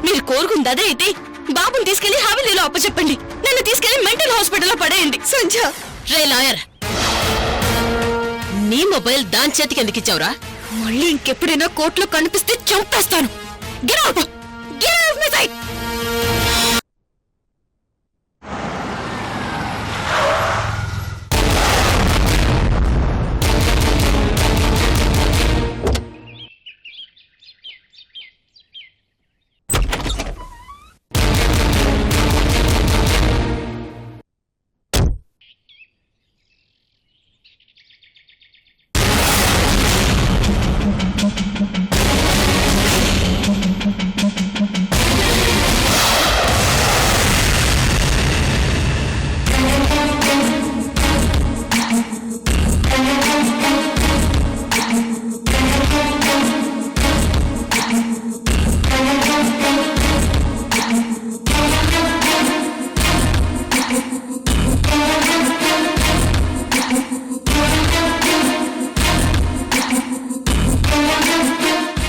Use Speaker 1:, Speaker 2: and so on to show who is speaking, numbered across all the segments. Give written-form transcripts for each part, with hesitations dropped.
Speaker 1: మీరు కోరుకుంది అదే అయితే బాబుని తీసుకెళ్లి హావెలీలో అప్పచెప్పండి. నన్ను తీసుకెళ్లి మెంటల్ హాస్పిటల్లో పడేయండి. సంధ్య,
Speaker 2: రే లాయర్, నీ మొబైల్ దాని చేతికి ఎందుకు ఇచ్చావురా?
Speaker 1: మళ్ళీ ఇంకెప్పుడైనా కోర్టులో కనిపిస్తే చంపేస్తాను. Get out! Get out of my sight!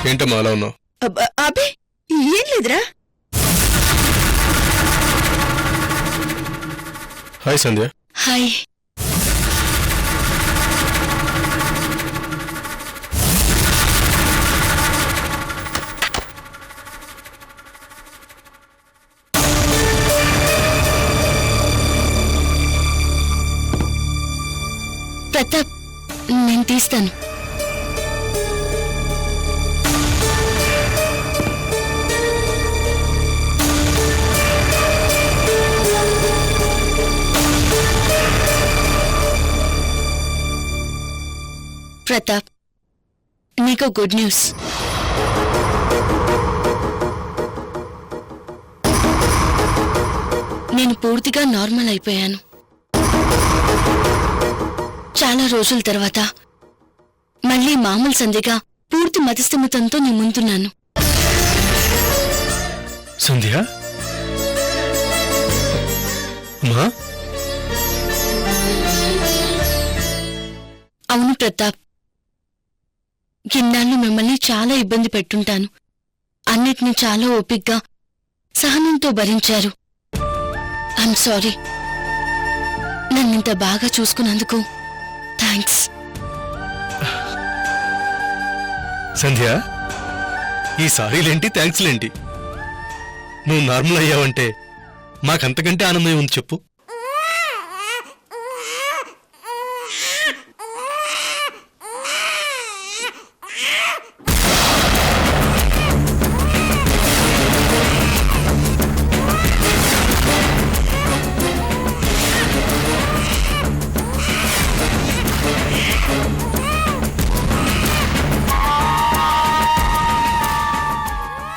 Speaker 3: ఏంటమ్మా అలా ఉన్నావు?
Speaker 1: అబ్బే ఏం లేదురా.
Speaker 3: హాయ్ సంధ్య.
Speaker 1: హాయ్. ప్రతాప్, నేను తీస్తాను. ప్రతాప్, నీకు గుడ్ న్యూస్. నేను పూర్తిగా నార్మల్ అయిపోయాను. చాలా రోజుల తర్వాత మళ్ళీ మామూలు సంధ్యగా పూర్తి మతిస్థిమితంతో నీ ముందున్నాను.
Speaker 3: సంధ్య, అమ్మా.
Speaker 1: అవును ప్రతాప్, ఇన్నాళ్ళు మిమ్మల్ని చాలా ఇబ్బంది పెట్టుంటాను. అన్నిటినీ చాలా ఓపిగ్గా సహనంతో భరించారు. I'm sorry. నన్నింత బాగా చూసుకున్నందుకు థ్యాంక్స్.
Speaker 3: సంధ్య, ఈ సారీలేంటి, థ్యాంక్స్లేంటి? నువ్వు నార్మల్ అయ్యావంటే మాకంతకంటే ఆనందం ఉంది చెప్పు.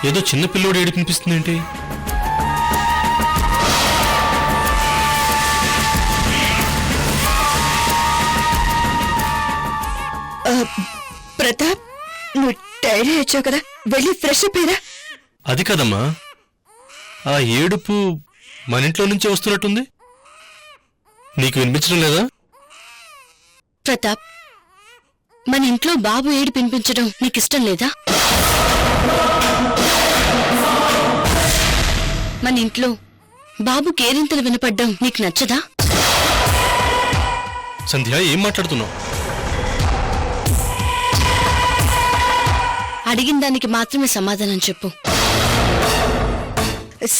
Speaker 3: ఏదో చిన్న పిల్లోడు ఏడిపిస్తుందేంటి?
Speaker 1: ప్రతాప్, నువ్వు టైర్ అయ్యొచ్చావు కదా, వెళ్ళి ఫ్రెష్ అప్ అయ్యరా.
Speaker 3: అది కదమ్మా, ఆ ఏడుపు మన ఇంట్లో నుంచే వస్తున్నట్టుంది. నీకు వినిపించడం లేదా?
Speaker 1: ప్రతాప్, మన ఇంట్లో బాబు ఏడు వినిపించడం నీకిష్టం లేదా? మన ఇంట్లో బాబు కేరింతలు వినపడ్డం నీకు నచ్చదా?
Speaker 3: సంధ్య, ఏం మాట్లాడుతున్నావు?
Speaker 1: అడిగిన దానికి మాత్రమే సమాధానం చెప్పు.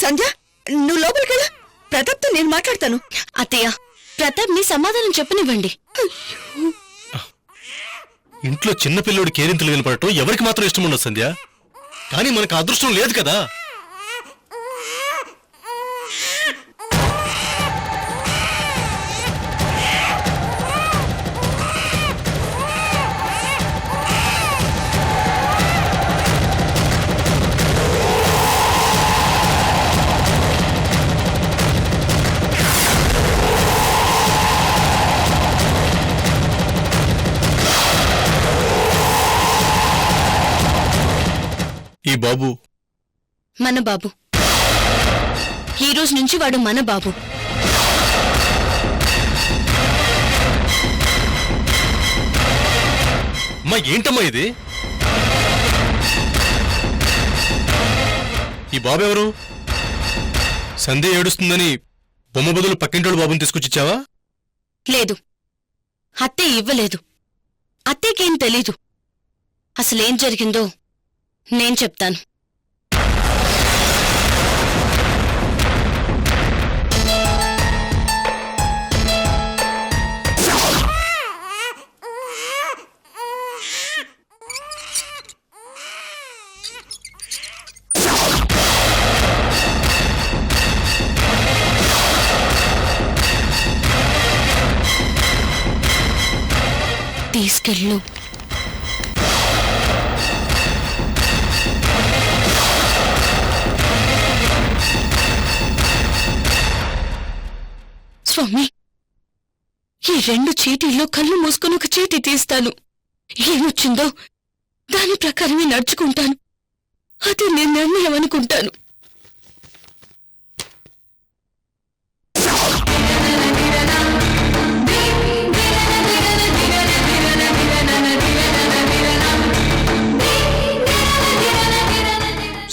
Speaker 4: సంధ్య, నువ్వు లోపలికెళ్ళా. ప్రతాప్తో నేను మాట్లాడతాను.
Speaker 1: అత్తయ్య, ప్రతాప్ నీ సమాధానం చెప్పనివ్వండి.
Speaker 3: ఇంట్లో చిన్న పిల్లోడి కేరింతలు వినపడటం ఎవరికి మాత్రం ఇష్టం ఉండదు సంధ్య, కానీ మనకు అదృష్టం లేదు కదా. ఈ బాబు
Speaker 1: మన బాబు. ఈ రోజు నుంచి వాడు మన బాబు.
Speaker 3: అమ్మా, ఏంటమ్మా ఇది? ఈ బాబెవరు? సంధ్య ఏడుస్తుందని బొమ్మ బదులు పక్కింటోడు బాబుని తీసుకొచ్చిచ్చావా?
Speaker 1: లేదు, అత్తయ్య ఇవ్వలేదు. అత్తయ్యకేం తెలీదు. అసలేం జరిగిందో నేను చెప్తాను. తీసుకెళ్ళు. స్వామి, ఈ 2 చీటీల్లో కళ్ళు మూసుకొని ఒక చీటీ తీస్తాను. ఏమొచ్చిందో దాని ప్రకారమే నడుచుకుంటాను. అది నేను నిర్ణయం అనుకుంటాను.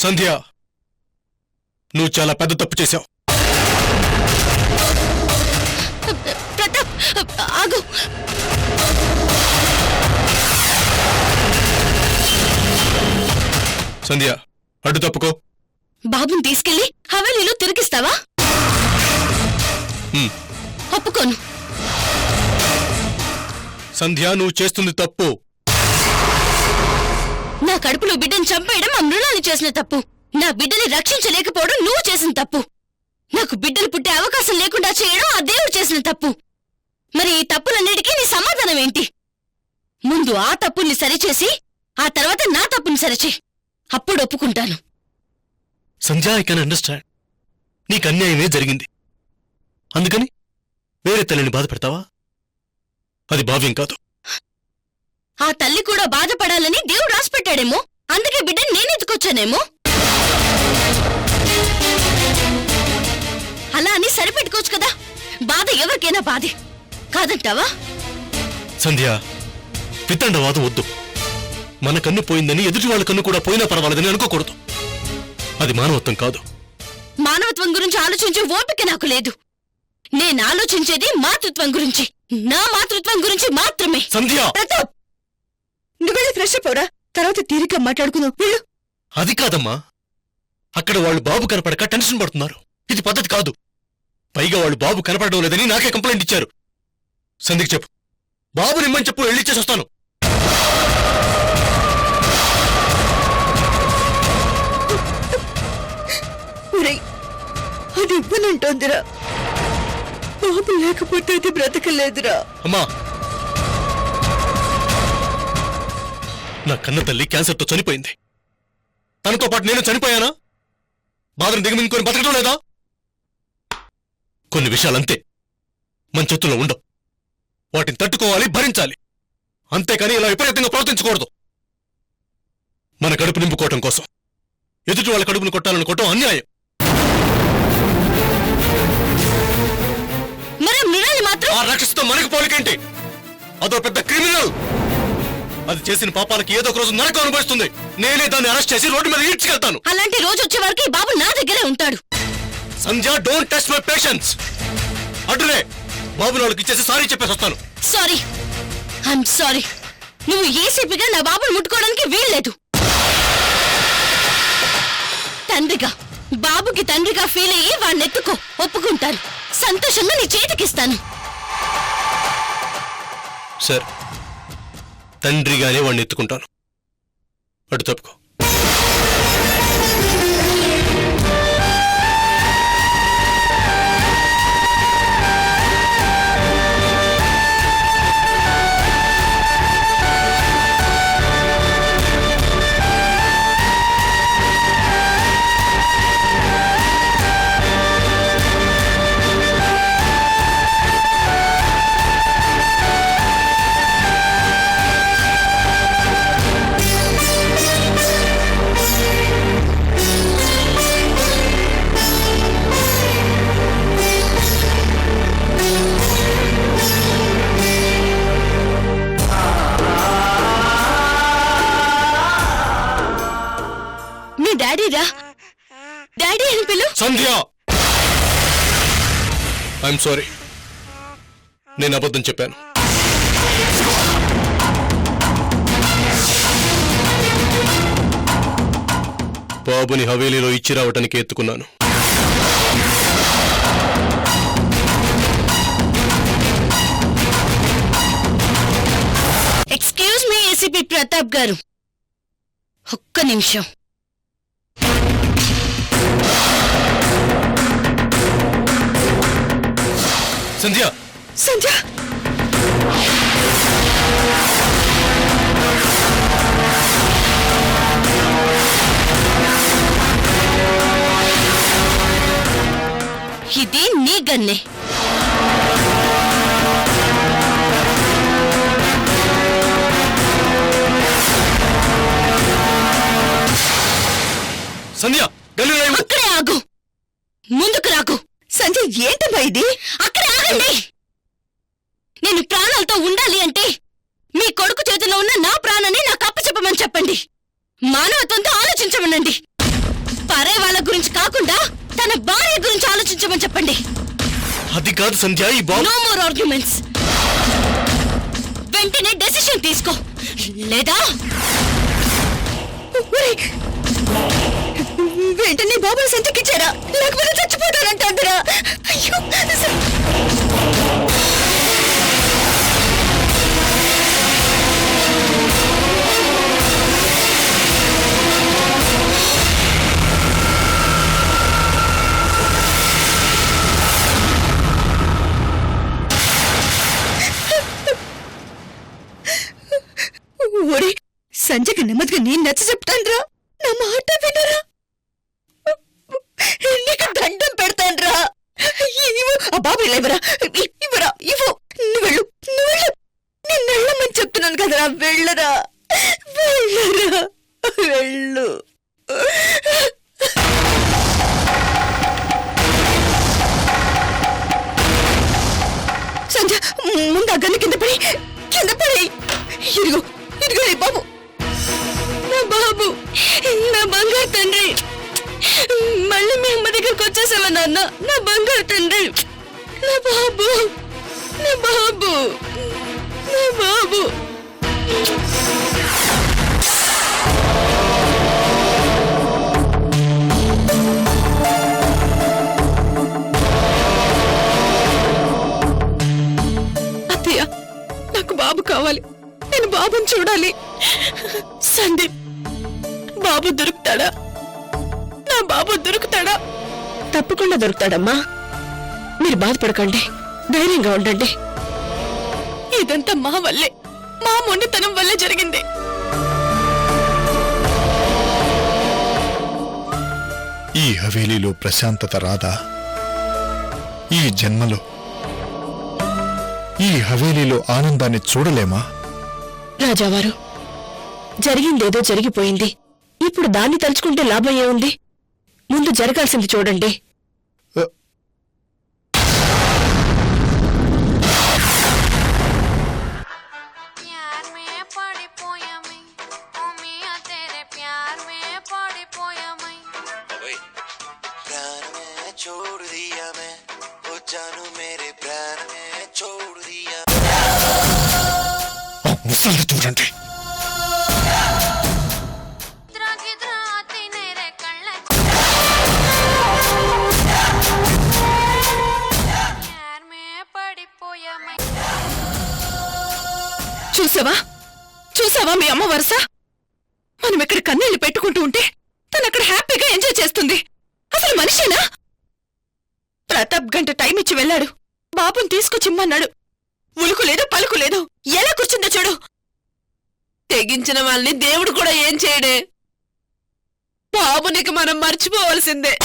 Speaker 3: సంధ్య, నువ్వు చాలా పెద్ద తప్పు చేశావు.
Speaker 1: ప్రతాప్, ఆగు.
Speaker 3: సంధ్య, అడ్డు తప్పుకో.
Speaker 1: బాబుని తీసుకెళ్లి హవేలీలో తిరిగిస్తావా? ఒప్పుకోను.
Speaker 3: సంధ్య, నువ్వు చేస్తుంది తప్పు.
Speaker 1: నా కడుపులో బిడ్డని చంపేయడం ఆ మృణాలు చేసిన తప్పు. నా బిడ్డని రక్షించలేకపోవడం నువ్వు చేసిన తప్పు. నాకు బిడ్డలు పుట్టే అవకాశం లేకుండా చేయడం ఆ దేవుడు చేసిన తప్పు. మరి ఈ తప్పులన్నిటికీ నీ సమాధానం ఏంటి? ముందు ఆ తప్పుల్ని సరిచేసి ఆ తర్వాత నా తప్పుని సరిచే, అప్పుడు ఒప్పుకుంటాను.
Speaker 3: సంధ్య, ఐ కెన్ అండర్స్టాండ్. నీకు అన్యాయమే జరిగింది. అందుకని వేరే తల్లిని బాధ పెడతావా? అది భావ్యం కాదు.
Speaker 1: ఆ తల్లి కూడా బాధపడాలని దేవుడు రాసిపెట్టాడేమో. అందుకే బిడ్డని నేనెత్తుకొచ్చానేమో. అలా అని సరిపెట్టుకోవచ్చు కదా. బాధ ఎవరికైనా బాధే కాదంటావా?
Speaker 3: సంధ్య, వితండవాదం వద్దు. మన కన్ను పోయిందని ఎదుటి వాళ్ళ కన్ను కూడా పోయినా పర్వాలేదని అనుకోకూడదు. అది మానవత్వం కాదు.
Speaker 1: మానవత్వం గురించి ఆలోచించే ఓపిక నాకు లేదు. నేను ఆలోచించేది మాతృత్వం గురించి, నా మాతృత్వం గురించి మాత్రమే.
Speaker 3: సంధ్య,
Speaker 4: ప్రతాప్, నువ్వెళ్ళి ఫ్రెష్ అప్ అవరా, తర్వాత తీరిక మాట్లాడుకుందాం. వెళ్ళు.
Speaker 3: అది కాదమ్మా. అక్కడ వాళ్ళు బాబు కనపడక టెన్షన్ పడుతున్నారు. ఇది పద్ధతి కాదు. పైగా వాళ్ళు బాబు కనపడడం లేదని నాకే కంప్లైంట్ ఇచ్చారు. సంధ్యకి చెప్పు, బాబు నిమ్మని చెప్పు, వెళ్ళిచ్చేసి వస్తాను.
Speaker 4: ఒరేయ్, అది ఇవ్వనంటోందిరా. బాబు లేకపోతే అది బ్రతకలేదురా.
Speaker 3: అమ్మా, నా కన్న తల్లి క్యాన్సర్తో చనిపోయింది. తనతో పాటు నేను చనిపోయానా? బాధను దిగమింగుకొని బతకడం లేదా? కొన్ని విషయాలంతే, మన చేతుల్లో ఉండవు. వాటిని తట్టుకోవాలి, భరించాలి. అంతేకాని ఇలా విపరీతంగా ప్రవర్తించకూడదు. మన కడుపు నింపుకోవటం కోసం ఎదుటి వాళ్ళ కడుపును కొట్టాలనుకోవటం అన్యాయం.
Speaker 1: మరి మృణాలి మాత్రం
Speaker 3: ఆ రాక్షసుతో మనకు పోలికేంటి? అదో పెద్ద క్రిమినల్. అది చేసిన పాపాలకి ఏదో ఒక రోజు నరకం అనుభవిస్తుంది. నేనే దాన్ని అరెస్ట్ చేసి రోడ్డు మీద ఈడ్చుకెళ్తాను.
Speaker 1: అలాంటి రోజు వచ్చే వరకు ఈ బాబు నా దగ్గరే ఉంటాడు.
Speaker 3: సంధ్య, డోంట్ టెస్ట్ మై పేషెన్స్. అడ్డులే, బాబు వాళ్ళకి ఇచ్చేసి సారీ చెప్పేసి వస్తాను.
Speaker 1: Sorry, I'm sorry. నువ్వు ఏసీపీగా నా బాబుని ముట్టుకోవడానికి వీల్లేదు. తండ్రిగా, బాబుకి తండ్రిగా ఫీల్ అయ్యి వాడిని ఎత్తుకో, ఒప్పుకుంటాను. సంతోషంగా నీ చేతికిస్తాను.
Speaker 3: సార్, తండ్రిగానే వాడిని ఎత్తుకుంటాను. అటు తప్పుకో.
Speaker 1: డాడీ అని పిలు.
Speaker 3: సంధ్య, ఐఎమ్ సారీ, నేను అబద్ధం చెప్పాను. బాబుని హవేలీలో ఇచ్చి రావటానికి ఎత్తుకున్నాను.
Speaker 1: ఎక్స్క్యూజ్ మీ ఏసీపీ ప్రతాప్ గారు, ఒక్క నిమిషం.
Speaker 3: సంధ్య,
Speaker 4: సంధ్య,
Speaker 1: ఇది నీ గన్నే.
Speaker 3: సంధ్య, గల్లీలో ఏమో-
Speaker 1: అక్కడే ఆగు, ముందుకు రాకు.
Speaker 4: సంధ్య, ఏంటమ్మా ఇది?
Speaker 1: అక్కడే ఆగండి. నేను ప్రాణాలతో ఉండాలి అంటే మీ కొడుకు చేతిలో ఉన్న నా ప్రాణాన్ని నాకు అప్పచెప్పమని చెప్పండి. మానవత్వంతో ఆలోచించమనండి. పరే వాళ్ళ గురించి కాకుండా తన భార్య గురించి ఆలోచించమని చెప్పండి.
Speaker 3: అది కాదు సంధ్య, ఈ బాబు.
Speaker 1: No more arguments. వెంటనే డెసిషన్ తీసుకో, లేదా
Speaker 4: వెంటనే బాబుని సంతకిచ్చారా, లేకపోతే చచ్చిపోతానంటారా? అయ్యో, ఓరి సంజయ్కి నెమ్మదిగా నేను నచ్చ చెప్తాన్రా, నా మాట వినరా? నీకు దండం పెడతాన్రా. ఇవ్వు ఆ బాబు, ఇవ్వరా, ఇవ్వరా, ఇవ్వు. నువ్వు వెళ్ళు, నువ్వు వెళ్ళు. నేను వెళ్ళమని చెప్తున్నాను కదరా, వెళ్ళరా, వెళ్ళరా, వెళ్ళు. సంజయ్, ముందు ఆ గన్ను కింద పడి, కింద పడి. ఇదిగో, ఇదిగో నీ బాబు,
Speaker 1: నా బాబు, నా బంగారు తండ్రి. మళ్ళీ మీ అమ్మ దగ్గరకు వచ్చేసావా నాన్న? నా బంగారు తండ్రి, నా బాబు, నా బాబు, నా బాబు.
Speaker 4: అత్తయ్య, నాకు బాబు కావాలి. నేను బాబుని చూడాలి.
Speaker 1: సందీప్, బాబు దొరుకుతాడా? నా బాబు దొరుకుతాడా?
Speaker 2: తప్పకుండా దొరుకుతాడమ్మా. మీరు బాధపడకండి, ధైర్యంగా ఉండండి.
Speaker 1: ఇదంతా మా వల్లే, మా మొండితనం వల్లే జరిగింది.
Speaker 5: ఈ హవేలీలో ప్రశాంతత రాదా? ఈ జన్మలో ఈ హవేలీలో ఆనందాన్ని చూడలేమా?
Speaker 2: రాజావారు, జరిగిందేదో జరిగిపోయింది. ఇప్పుడు దాన్ని తలుచుకుంటే లాభం ఏముంది? ముందు జరగాల్సింది చూడండి.
Speaker 6: प्यार में पड़ी पोया मैं ओ मिया तेरे प्यार में पड़ी पोया मैं
Speaker 7: प्राण में छोड़ दिया मैं ओ जानू मेरे प्राण में छोड़ दिया
Speaker 5: ఆ ముసలి చూడండి.
Speaker 6: गिद्रा आती नेरे कళ్ళ प्यार में पड़ी पोया मैं
Speaker 4: చూసావా, చూసావా మీ అమ్మ వరుస? మనం ఇక్కడ కన్నీళ్లు పెట్టుకుంటూ ఉంటే తను అక్కడ హ్యాపీగా ఎంజాయ్ చేస్తుంది. అసలు మనిషేనా? ప్రతాప్ గంట టైం ఇచ్చి వెళ్ళాడు, బాబుని తీసుకొచ్చిమ్మన్నాడు. ఉలుకు లేదు, పలుకు లేదు. ఎలా కూర్చుందో చూడు.
Speaker 2: తెగించిన వాళ్ళని దేవుడు కూడా ఏం చేయడే. బాబునికి మనం మర్చిపోవలసిందే.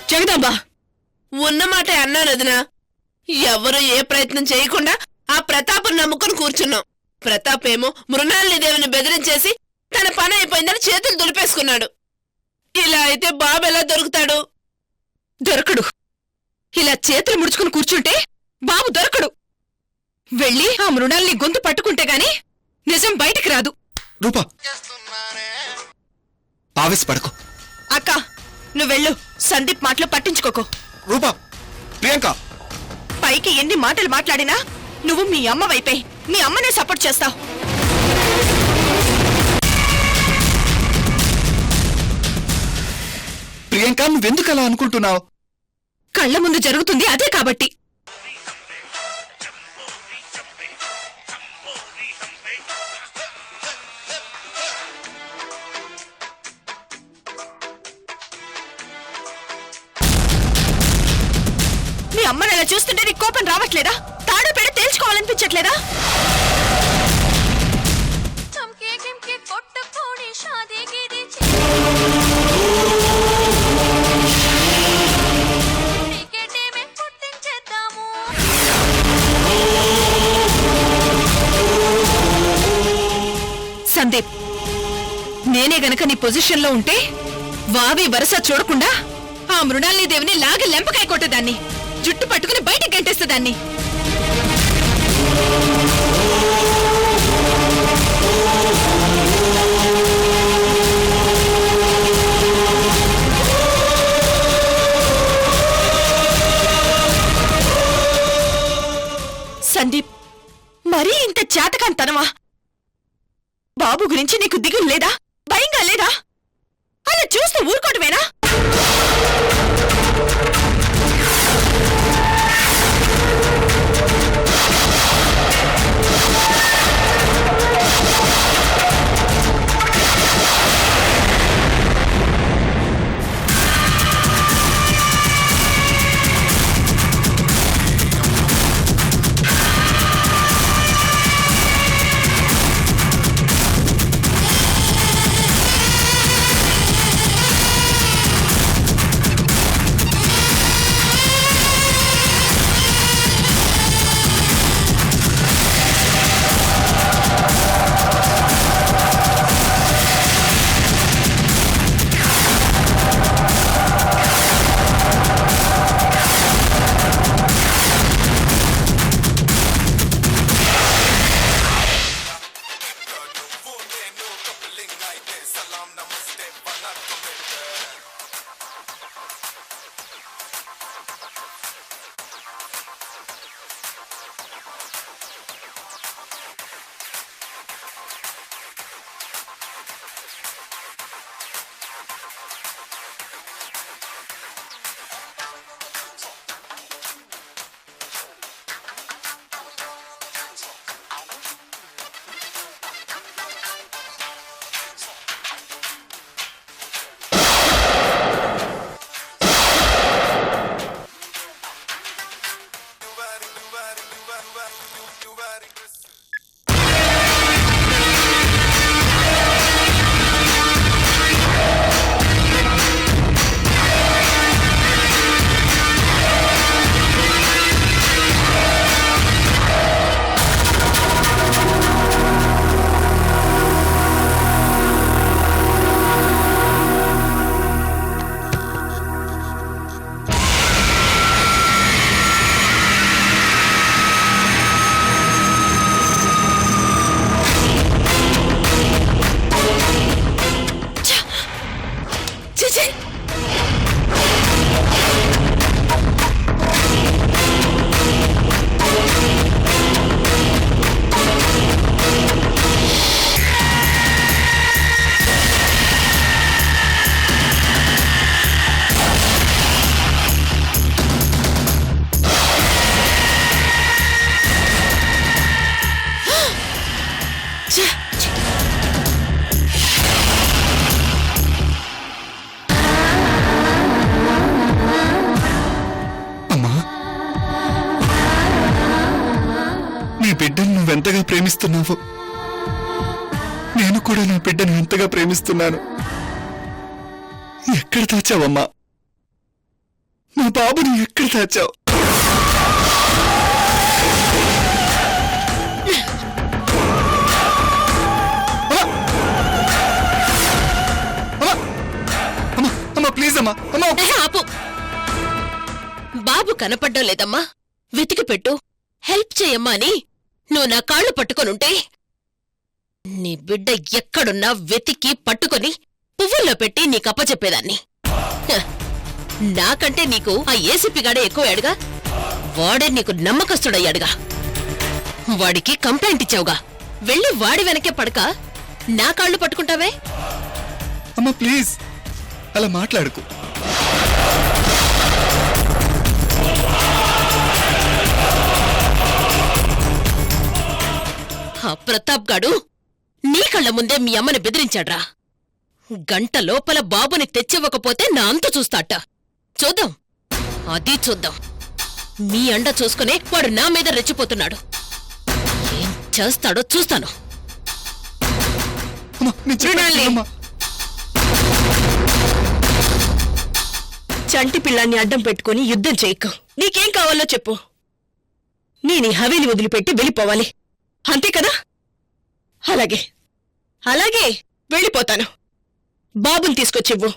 Speaker 4: జగదాంబా,
Speaker 2: ఉన్నమాటే అన్నాను వదినా. ఎవరు ఏ ప్రయత్నం చేయకుండా ఆ ప్రతాప్ను నమ్ముకుని కూర్చున్నాం. ప్రతాప్ ఏమో మృణాలిని దేవిని బెదిరించేసి తన పని అయిపోయిందని చేతులు దులిపేసుకున్నాడు. ఇలా అయితే బాబు ఎలా దొరుకుతాడు?
Speaker 4: దొరకడు. ఇలా చేతులు ముడుచుకుని కూర్చుంటే బాబు దొరకడు. వెళ్ళి ఆ మృణాల్ని గొంతు పట్టుకుంటే గాని నిజం బయటికి రాదు.
Speaker 5: రూపా, ఆవేశపడకు.
Speaker 4: అక్క నువ్వెళ్ళు, సందీప్ మాటలు పట్టించుకోకు.
Speaker 5: రూపా, ప్రియాంక,
Speaker 4: పైకి ఎన్ని మాటలు మాట్లాడినా నువ్వు మీ అమ్మ వైపే, మీ అమ్మనే సపోర్ట్ చేస్తావు.
Speaker 5: ప్రియాంక, నువ్వెందుకు అలా అనుకుంటున్నావు?
Speaker 4: కళ్ళ ముందు జరుగుతుంది అదే కాబట్టి. మీ అమ్మని అలా చూస్తుంటే నీకు కోపం రావట్లేదా? తాడు పెడ తేల్చుకోవాలనిపించట్లేదా?
Speaker 6: చంకే కింకే కొట్టుకోడి షాదీ గిది క్రికెట్ ఏమే పుట్టించేద్దాము.
Speaker 4: సందీప్, నేనే గనక నీ పొజిషన్లో ఉంటే వావి వరస చూడకుండా ఆ మృణాలిని దేవిని లాగి లెంపకాయ కొట్టేదాన్ని, జుట్టు పట్టుకుని బయటికి గంటేసేదాన్ని. సందీప్, మరీ ఇంత చేతకాంతనమా? బాబు గురించి నీకు దిగులు లేదా? భయంగా లేదా? అలా చూస్తూ ఊరుకోవటమేనా?
Speaker 5: బిడ్డను నువ్వెంతగా ప్రేమిస్తున్నావు, నేను కూడా నా బిడ్డను ఎంతగా ప్రేమిస్తున్నాను. ఎక్కడ దాచావమ్మా? నా బాబుని ఎక్కడ దాచావు? అమ్మా ప్లీజ్ అమ్మా, అమ్మా
Speaker 1: ఆపు. బాబు కనపడ్డం లేదమ్మా, వెతికి పెట్టు, హెల్ప్ చేయమ్మా అని నువ్వు నా కాళ్ళు పట్టుకొనుంటే నీ బిడ్డ ఎక్కడున్నా వెతికి పట్టుకొని పువ్వుల్లో పెట్టి నీకప్పచెప్పేదాన్ని. హ, నాకంటే నీకు ఆ ఏసీపీ గాడే ఎక్కువయ్యాడుగా, వాడే నీకు నమ్మకస్తుడయ్యాడుగా. వాడికి కంప్లైంట్ ఇచ్చావుగా, వెళ్ళి వాడి వెనకే పడక నా కాళ్ళు పట్టుకుంటావే?
Speaker 5: అమ్మా ప్లీజ్ అలా మాట్లాడుకు.
Speaker 1: ఆ ప్రతాప్ గాడు నీ కళ్ళ ముందే మీ అమ్మని బెదిరించాడ్రా. గంట లోపల బాబుని తెచ్చివ్వకపోతే నా అంతు చూస్తాట. చూద్దాం, అది చూద్దాం. మీ అండ చూసుకునే వాడు నా మీద రెచ్చిపోతున్నాడు. ఏం చేస్తాడో చూస్తాను.
Speaker 5: అమ్మా, నేను చెప్పేది వినమ్మా.
Speaker 4: చంటి పిల్లాన్ని అడ్డం పెట్టుకుని యుద్ధం చేయకు. నీకేం కావాలో చెప్పు, నేను హవేలి వదిలిపెట్టి వెళ్ళిపోవాలి, అంతే కదా? అలాగే అలాగే వెళ్ళిపోతాను. బాబుని తీసుకొచ్చివ్వు.